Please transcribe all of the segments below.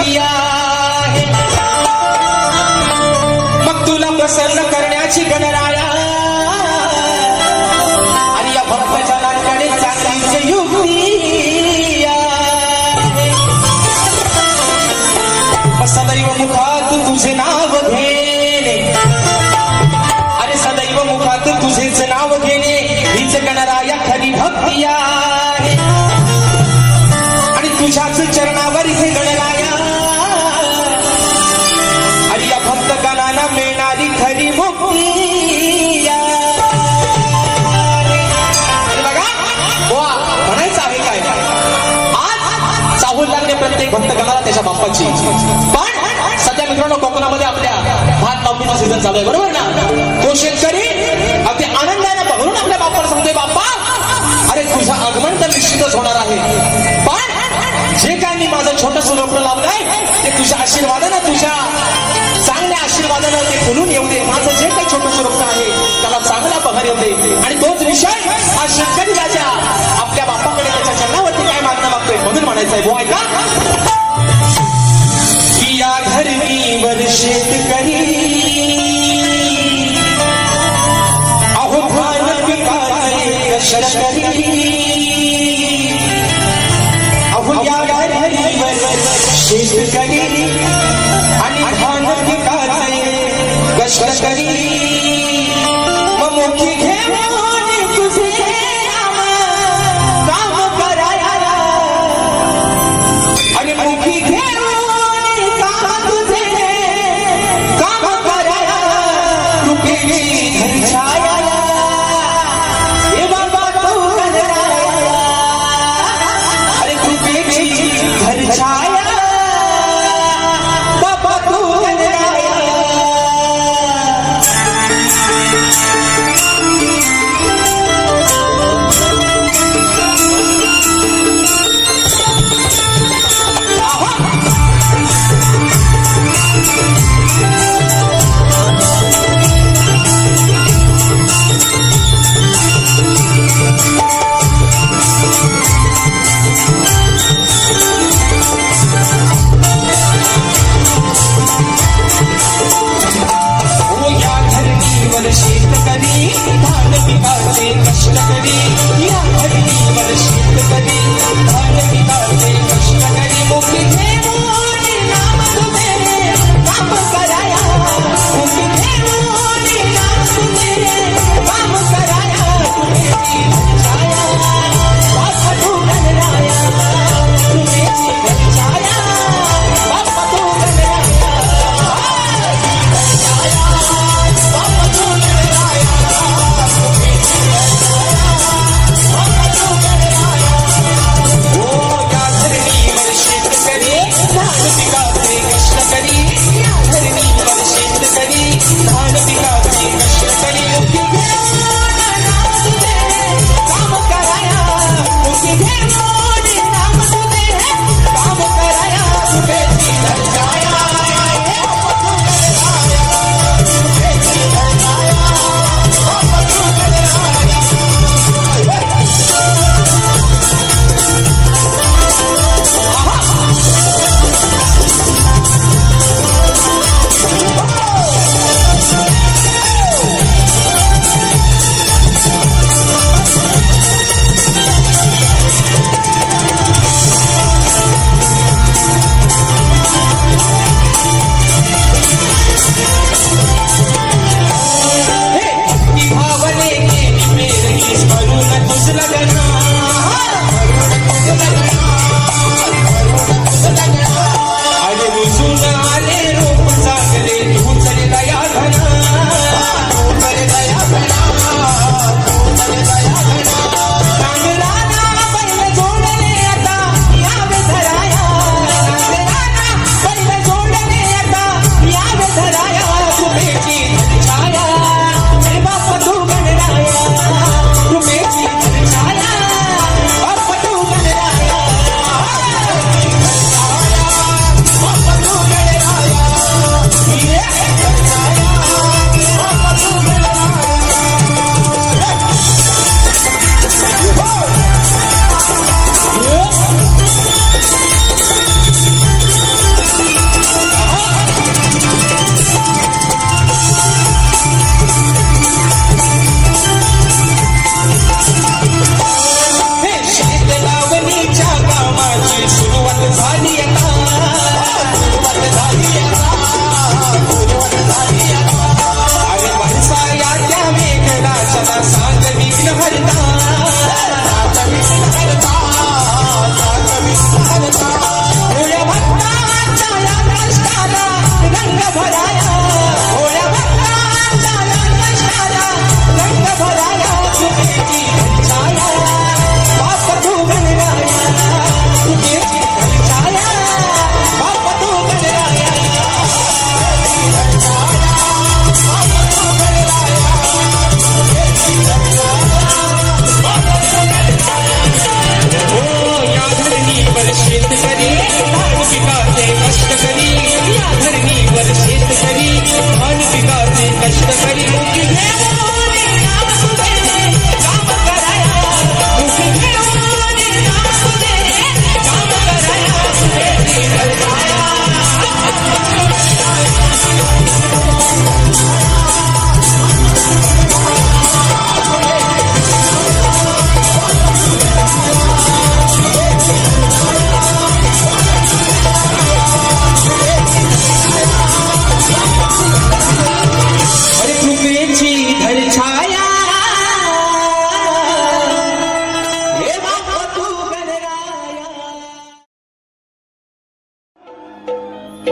भक्ती आहे. मग तुला प्रसन्न करण्याची गणराया आणि या भक्ताच्या नाटकाने चांगलीच युक्ती आहे. सदैव मुखात तुझे नाव घेणे, अरे सदैव मुखात तुझेच नाव घेणे हीच गणराया खरी भक्ती आहे. आणि तुझ्याच चरणावर इथे गणराया आणि या भक्त गणांना मिळणारी खरी मुक्ती आहे. बघा वा म्हणायचं आहे काय, आज चाहूल लागणे प्रत्येक भक्त गणाला त्याच्या बाप्पाची. पण सध्या मित्रांनो कोकणामध्ये आपल्या भात लावणीचा सीझन चालू आहे, बरोबर ना. तो शेतकरी अगदी आनंदाने बघून आपल्या बाप्पाला सांगतोय, बाप्पा अरे तुझं आगमन तर निश्चितच होणार आहे, पण जे काय मी माझं छोटंसं रोपडं लावलंय ते तुझ्या आशीर्वादानं, तुझ्या चांगल्या आशीर्वादानं ते फुलून येऊ दे. माझं जे काही छोटंसं रोपडं आहे त्याला चांगला बहर येऊ दे. आणि तोच विषय हा शेतकरी राजा आपल्या बाप्पाकडे त्याच्या चरणावरती काय मागणं मागतोय म्हणून म्हणायचं आहे. बोय का या धरणीवर शेतकरी अहो भान पिकाचे कष्टकरी, अहो या धरणीवर शेतकरी आणि भान पिकाचे कष्टकरी. मग मुखी घेऊन तुझे काम करायला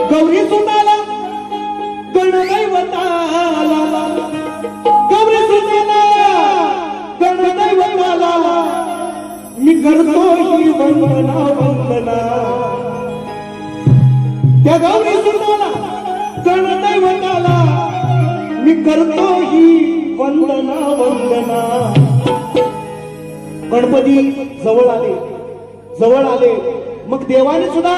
गौरी सुनाला गणदैवताला गौरी सुनाला गणदैवताला मी करतो ही वंदना वंदना त्या गौरी सुनाला गणदैवताला मी करतो ही वंदना वंदना गणपती जवळ आले मग देवाने सुद्धा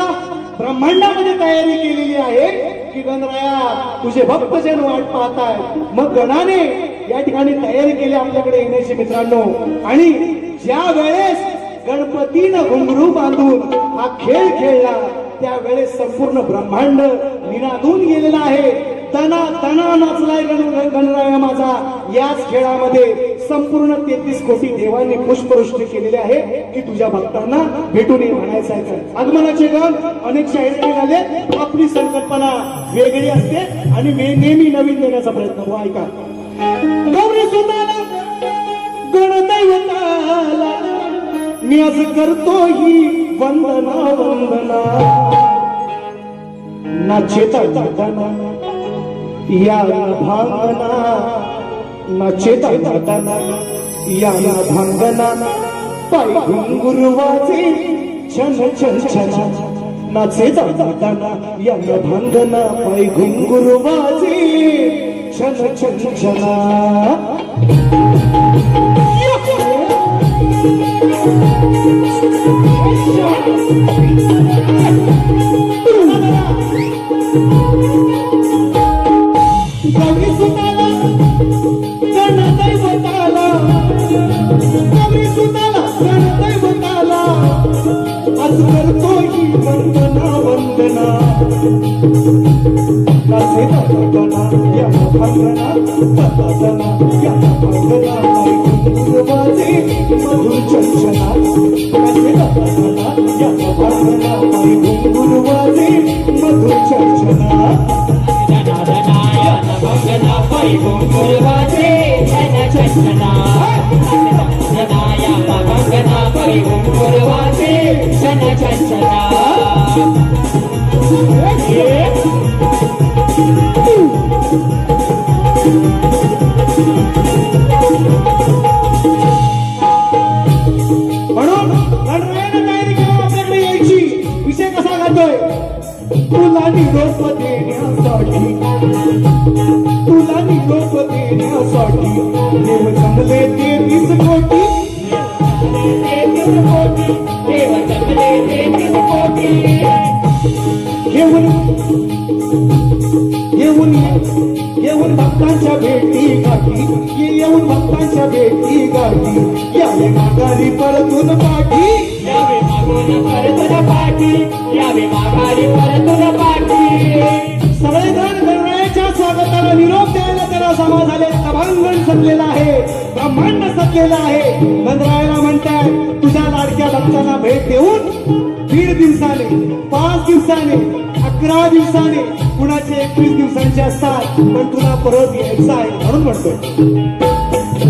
ब्रह्मांडामध्ये तयारी केलेली आहे की गणराया तुझे भक्तजन वाट पाहताय मग गणाने या ठिकाणी तयारी केली आपल्याकडे येण्याची मित्रांनो आणि ज्या वेळेस गणपतीनं घुंगरू बांधून हा खेळ खेळला त्यावेळेस संपूर्ण ब्रह्मांड निनादून गेलेला आहे तना तना नाचलाय गणराया माझा याच खेळामध्ये संपूर्ण 33 कोटी देवांनी पुष्पवृष्टी केलेली आहे की तुझ्या भक्तांना भेटून ये म्हणायचं आहे आगमनाचे गण अनेक शाहीर निघाले आपली संकल्पना वेगळी असते आणि नेहमी नवीन देण्याचा प्रयत्न हो ऐका गौरी सुनाला गणदैवताला मी असं करतो ही वंदना वंदना नाचेता जाताना या भांगना नाचेता जाताना या भांगना पाय घुंगुरवाचे छन छन छना नाचेता जाताना या भांगना पाय घुंगुरवाचे छन छन छना गौरी सुनाला गणदैवताला गौरी सुनाला गणदैवताला आज करतो ही वंदना वंदना नाचे दादा या भांगना दादा या भांगना गुरुवाचे मधुर चंचना नाचे दादा या भांगना गुरुवाचे मधुर चंचना भंगना पाई गुरुवाचे छन छना या भंगना पाई गुरुवाचे छन छना म्हणून गणरायाने तयारी केली आपल्याकडे यायची विषय कसा घालतोय तुला निरोप देण्यासाठी देव जमले 33 कोटी देव जमले 33 कोटी येऊन भक्तांच्या भेटी गाठी येऊन भक्तांच्या भेटी गाठी यावे माघारी परतून पाठी यावे माघारी परतून पाठी यावे माघारी परतून पाठी सगळे जण गणरायाच्या स्वागताला निरोप द्यायला त्याला समा झाले सभांगण सजलेला आहे ब्रह्मांड सजलेला आहे गणरायाला म्हणताय तुझ्या लाडक्या भक्तांना भेट देऊन 1.5 दिवसाने 5 दिवसाने 11 दिवसाने कुणाचे 21 दिवसांचे असतात पण तुला परत यायचं आहे म्हणून म्हणतोय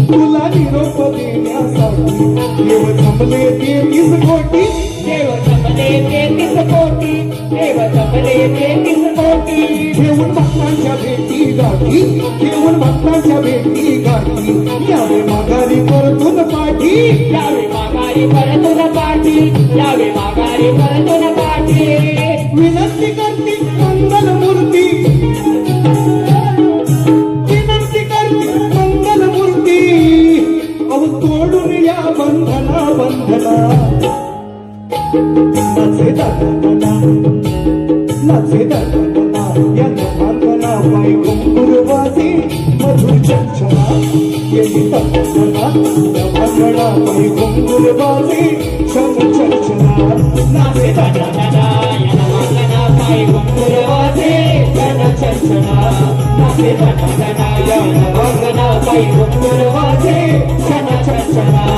तुला निरोप देण्यासाठी देव जमले 33 कोटी देव जमले 33 कोटी देव जमले 33 कोटी घेऊन भक्तांच्या भेटी गाठी घेऊन भक्तांच्या भेटी गाठी यावे माघारी परतून पाठी यावे माघारी परतून पाठी यावे माघारी परतून पाठी विनंती करती मंगलमूर्ती विनंती करती मंगलमूर्ती अव तोडून या बंधना बंधना नाचे दादा या भांगना पाय गुरुवाचे मधुर चंचना येई दादा या भांगना पाय गुरुवाचे छन चंचना नाचे दादा या भांगना पाय गुरुवाचे छन चंचना नाचे दादा या भांगना पाय गुरुवाचे छन चंचना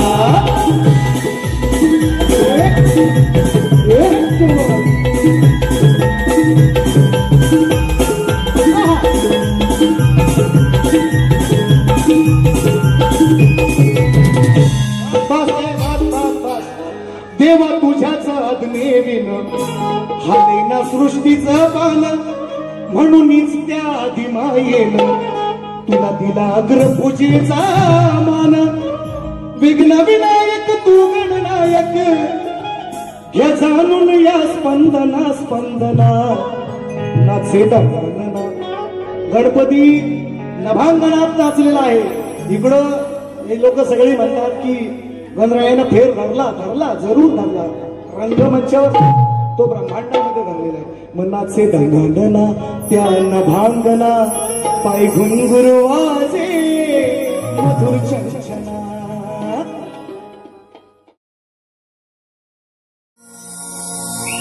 देवा तुझ्याच आज्ञेविन हालेना सृष्टीचं बाण म्हणूनच त्या आदिमायेनं तुला दिला अग्रपूजेचा मान विघ्न विनायक तू गणनायक घ्या जाणून या स्पंदना स्पंदना नाचे गणना गणपती नभांगणात नाचलेला आहे इकडं हे लोक सगळे म्हणतात की गणरायानं फेर धरला जरूर धरला रंगमंचावर तो ब्रह्मांडामध्ये धरलेला आहे मग नाचे गणना त्या नभांगना पाय घुंगुर वाजे मधुर चंचना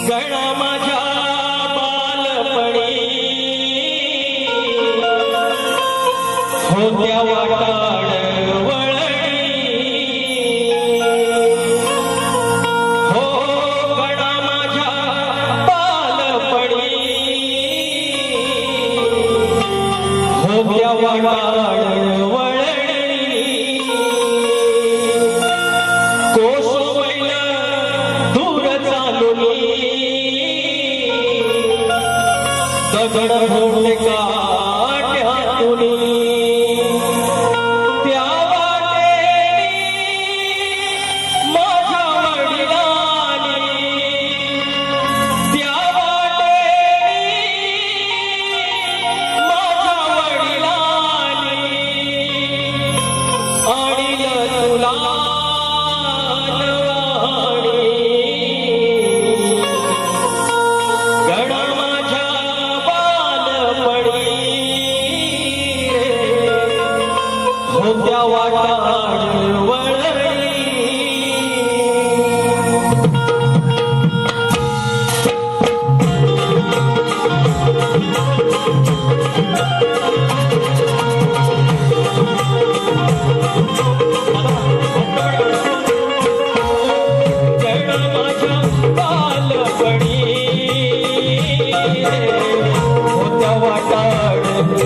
गणा माझ्या बालपणी होत्या वाटाड वळणी हो गणा माझ्या बालपणी होत्या वाटाड वळणी कोसोवैल दूर चालूनी दगड फोडले काट्यातूनी त्या वाटेनी माझ्या वडिलांनी त्या वाटेनी माझ्या वडिलांनी आणील तुला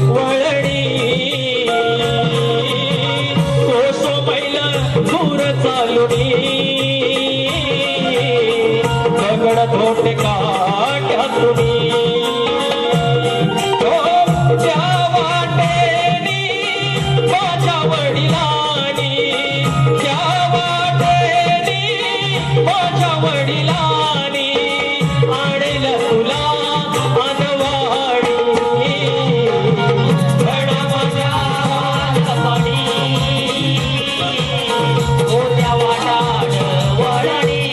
वळणी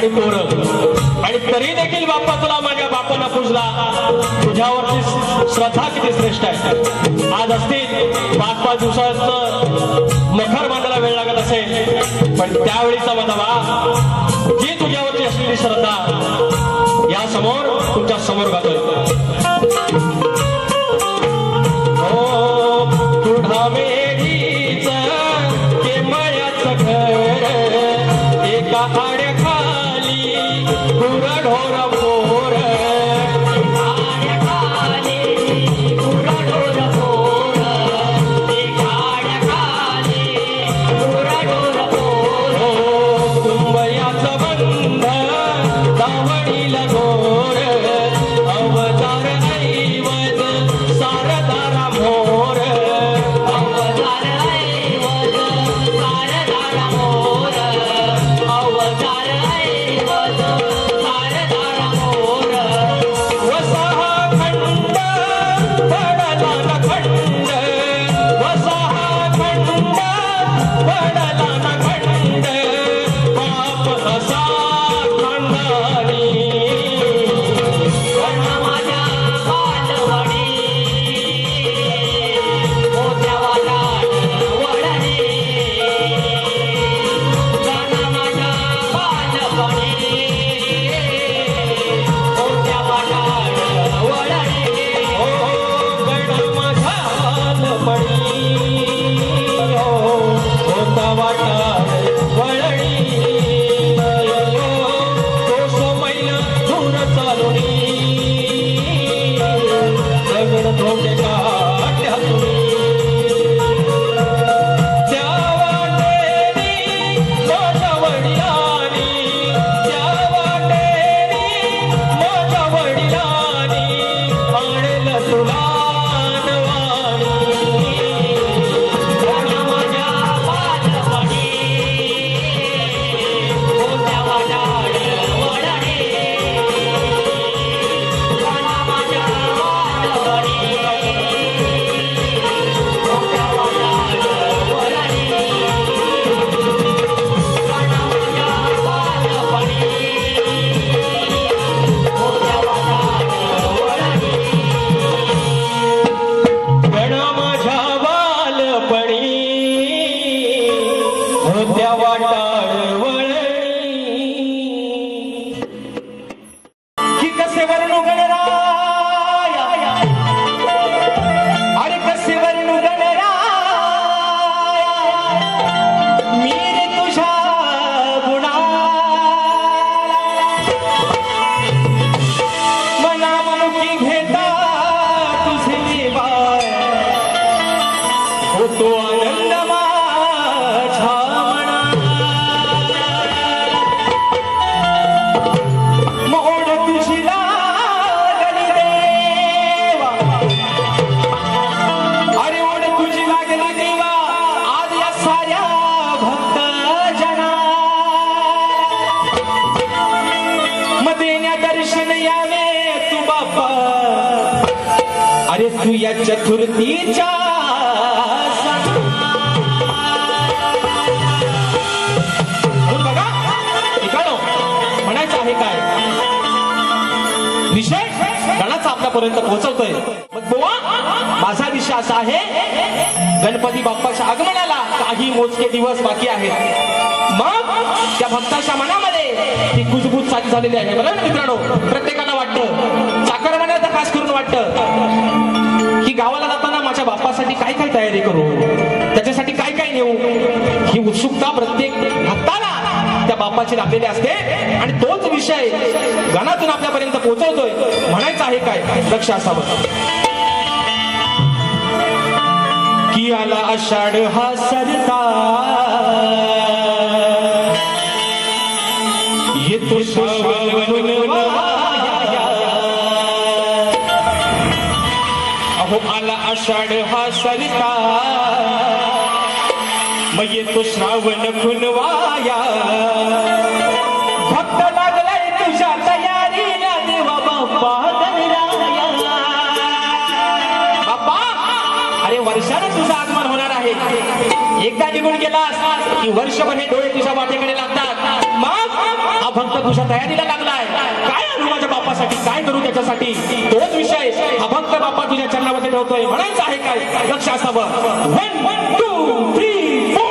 आणि पोरं आणि तरी देखील बाप्पा तुला माझ्या बापानं पूजला. तुझ्यावरची श्रद्धा किती श्रेष्ठ आहे. आज असतील 5-5 दिवसाचं मखर बांधायला वेळ लागत असेल, पण त्यावेळीचा बतावा जी तुझ्यावरची असलेली श्रद्धा या समोर तुमच्या समोर गातोय. हो तुढा मेढीच केमळ्याचं घर एका आड्याखाली गुरढोर मोर कुंभयाचं बंध दावणीला गोर अवतार ऐवज सारदारा मोर अवतार ऐवज सारदारा मोर अवतार ऐवज सारदारा मोर वसहा खंड पडला न खंड वसहा खंड पडला न खंड बाप असा खंडानी माझ्या बालवडी मोठ्या वाटात वळणे गाणं माझ्या बालवडी मोठ्या वाटात वळणे ओ गण माझ्या बालवडी मोठ्या वाटात वळणी तो सोमैल दूर चालुनी दगड धोंडे काट्यातुनी त्या वाटेनी माझ्या वडिलांनी त्या वाटेनी माझ्या वडिलांनी आणलं तुला नवानी माझ्या बालवडी मोठ्या वाटात वळणे गाणं माझ्या बालवडी मोठ्या वाटात वळणे गाणं माझ्या बालवडी मोठ्या वाटात वळणे गण माझ्या बालपणी होत्या वाटाळ वळणी की कसे वर्णू गणराया अरे कसे वर्णू गणराया मी रे तुझ्या गुणा मना मनुकी घेता तुझे निवार होतो आनंद माझ्या मना मोड तुझी लागली देवा अरे ओढ तुझी लागली देवा आज या साऱ्या भक्त जना मग देण्या दर्शन यावे तू बाप्पा अरे तू या चतुर्थीच्या म्हणून बघा ठिकाणो म्हणायचं आहे काय विषय गणाचा आपल्यापर्यंत पोहोचवतोय. मग बुवा माझा विषय असा आहे गणपती बाप्पाच्या आगमनाला काही मोजके दिवस बाकी आहेत. मग त्या भक्ताच्या मनामध्ये ती कुजबूज चालू झालेली आहे. बरोबर ना मित्रांनो, प्रत्येकाला वाटतं चाकरमान्याला तर खास करून वाटतं की गावाला जाताना माझ्या बाप्पासाठी काय काय तयारी करू, त्याच्यासाठी काय काय नेऊ, ही उत्सुकता प्रत्येक भक्ताला त्या बाप्पाची लागलेली असते. आणि तोच विषय गाण्यातून आपल्यापर्यंत पोहोचवतोय. म्हणायचं आहे काय लक्ष असावं की आला आषाढ हा सरता येतो श्रावण वाया. अहो आला आषाढ हा सरता मग येतो श्रावण खुनवाया. भक्त लागलाय तुझ्या तयारीला देवा बाप्पा गणराया. बाप्पा अरे वर्षानं तुझं आगमन होणार आहे. एकदा निघून गेलास की वर्षभर हे डोळे तुझ्या वाटेकडे लागतात. मग हा भक्त तुझ्या तयारीला लागलाय. काय आणू माझ्या बापासाठी, काय करू त्याच्यासाठी, तोच विषय हा भक्त बाप्पा तुझ्या चरणामध्ये ठेवतोय. म्हणायचं आहे काय, लक्ष असावं. 1 2 3 4.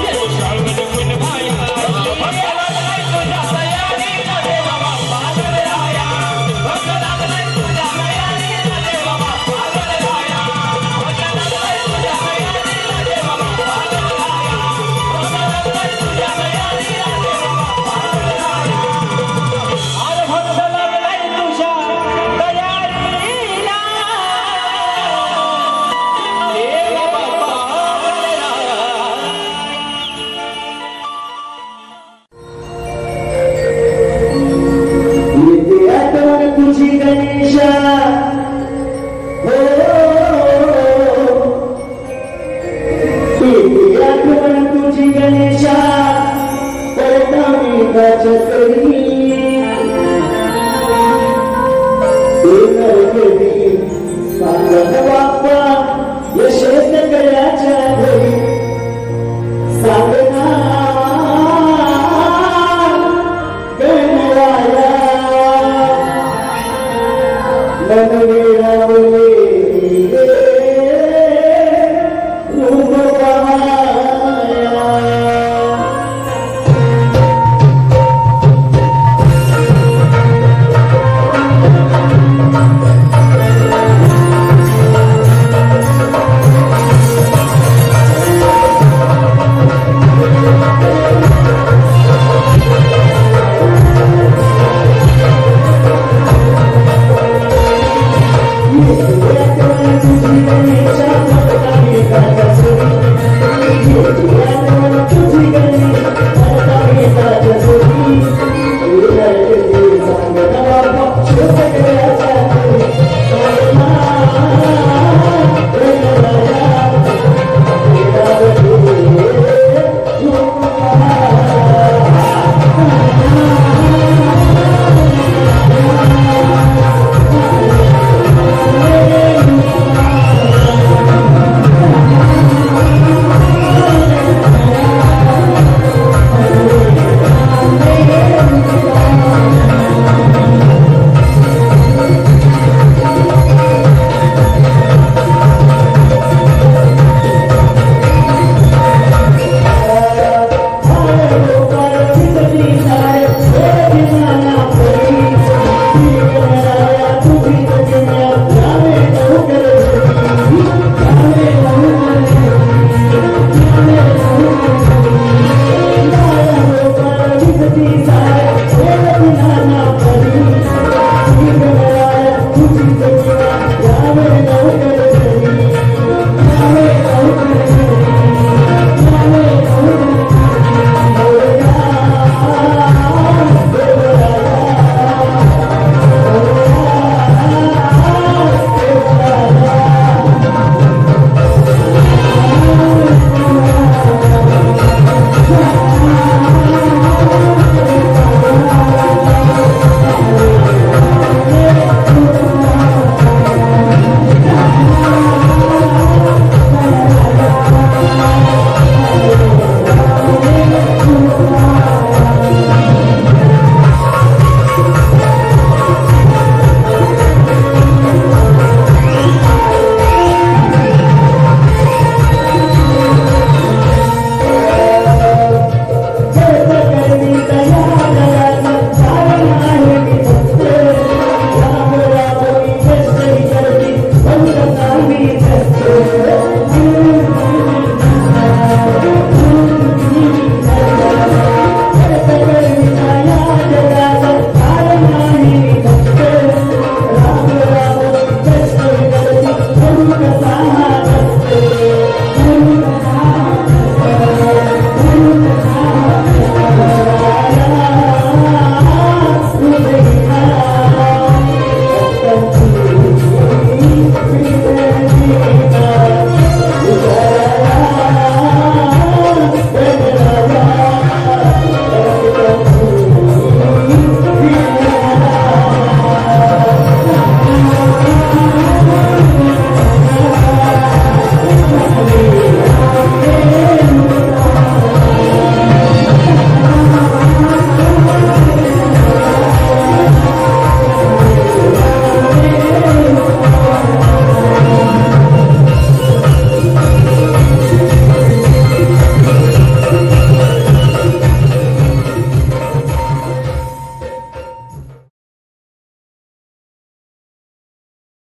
ये रंगाच्या